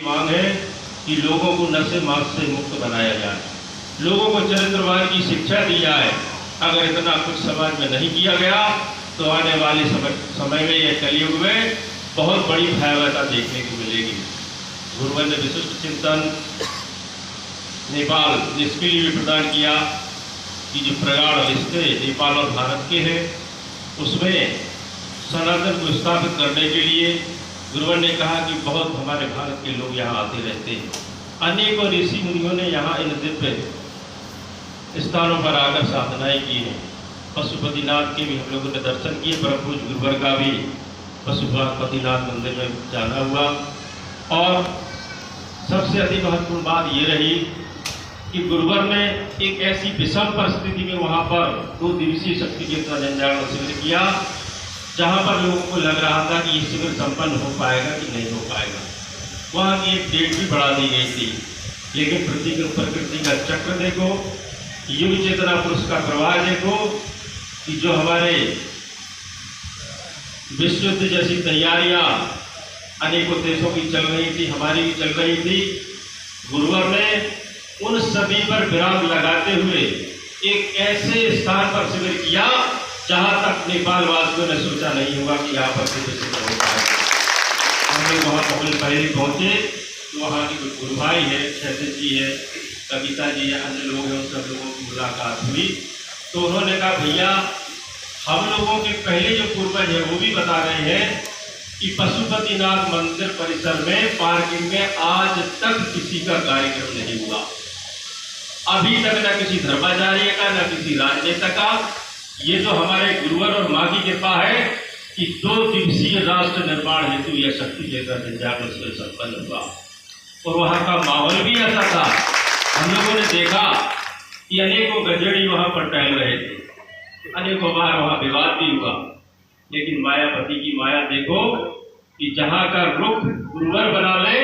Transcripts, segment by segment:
मांग है कि लोगों को नशे मांस से मुक्त बनाया जाए, लोगों को चरित्रवान की शिक्षा दी जाए। अगर इतना कुछ समाज में नहीं किया गया तो आने वाले समय में या कलयुग में बहुत बड़ी भयावहता देखने को मिलेगी। गुरुवर ने विशिष्ट चिंतन नेपाल इसके लिए भी प्रदान किया कि जो प्रगाढ़ रिश्ते नेपाल और भारत के हैं उसमें सनातन को स्थापित करने के लिए गुरुवर ने कहा कि बहुत हमारे भारत के लोग यहाँ आते रहते हैं। अनेकों ऋषि मुनियों ने यहाँ इन दिव्य स्थानों पर आकर साधनाएं की हैं। पशुपतिनाथ के भी हम लोगों ने दर्शन किए। परम पूज्य गुरुवर का भी पशुपतिनाथ मंदिर में जाना हुआ। और सबसे अधिक महत्वपूर्ण बात ये रही कि गुरुवर ने एक ऐसी विषम परिस्थिति में वहाँ पर 2 दिवसीय शक्ति कीर्तन जनजागरण शिविर किया जहाँ पर लोगों को लग रहा था कि ये शिविर संपन्न हो पाएगा कि नहीं हो पाएगा। वहाँ की एक डेट भी बढ़ा दी गई थी, लेकिन प्रकृति का चक्र देखो, युग चेतना पुरुष का प्रवाह देखो कि जो हमारे विश्व युद्ध जैसी तैयारियां अनेकों देशों की चल रही थी, हमारी भी चल रही थी। गुरुवर ने उन सभी पर विराम लगाते हुए एक ऐसे स्थान पर शिविर किया जहां तक नेपाल वासियों ने सोचा नहीं होगा कि यहाँ पर शिविर हो पाएगा। हम लोग वहाँ पहले पहुँचे तो वहाँ के गुरु भाई है, क्षैतिज जी है, कविता जी है, अन्य लोग हैं, उन सब लोगों की मुलाकात हुई। तो उन्होंने कहा भैया हम लोगों के पहले जो पूर्वज है वो भी बता रहे हैं कि पशुपतिनाथ मंदिर परिसर में पार्किंग में आज तक किसी का कार्यक्रम नहीं हुआ। अभी तक न किसी धर्माचार्य का न किसी राजनेता का। ये जो हमारे गुरुवर और माँ की कृपा है कि 2 दिवसीय राष्ट्र निर्माण हेतु यह शक्ति केंद्र जनजागरण से संपन्न हुआ। और वहाँ का माहौल भी ऐसा था, हम लोगों ने देखा कि अनेकों गजेड़ी वहाँ पर टहल रहे थे, अनेकों बार वहाँ विवाद भी हुआ। लेकिन मायापति की माया देखो कि जहाँ का रुख गुरुवर बना ले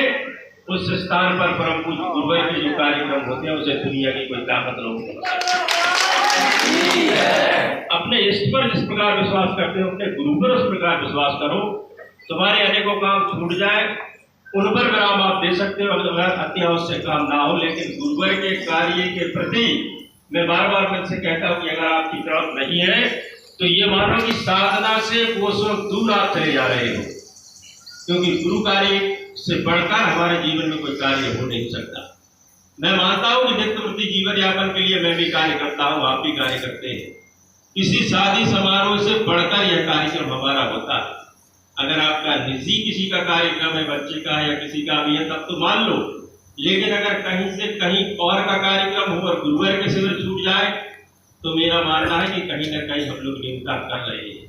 उस स्थान पर परम पूज्य गुरुवर के जो कार्यक्रम होते हैं उसे दुनिया की कोई ताकत नहीं हो सकती। अपने इष्ट पर जिस प्रकार विश्वास करते हो अपने गुरु पर उस प्रकार विश्वास करो। तुम्हारे अनेकों काम छूट जाए उन पर विराम आप दे सकते हो अगर अत्यावश्यक काम ना हो। लेकिन गुरुवर के कार्य के प्रति मैं बार बार मन से कहता हूँ कि अगर आपकी तरफ नहीं है तो ये मानो कि साधना से कोसों दूर आप चले जा रहे हो, क्योंकि गुरु कार्य से बढ़कर हमारे जीवन में कोई कार्य हो नहीं सकता। मैं मानता हूं कि नित्यवृत्ति जीवन यापन के लिए मैं भी कार्य करता हूं, आप भी कार्य करते हैं। किसी शादी समारोह से बढ़कर यह कार्यक्रम हमारा होता है। अगर आपका निजी किसी का कार्यक्रम है, बच्चे का है या किसी का भी है तब तो मान लो, लेकिन अगर कहीं से कहीं और का कार्यक्रम हो और गुरुवर के शिविर छूट जाए तो मेरा मानना है कि कहीं ना कहीं हम लोग न्यूनता कर रहे हैं।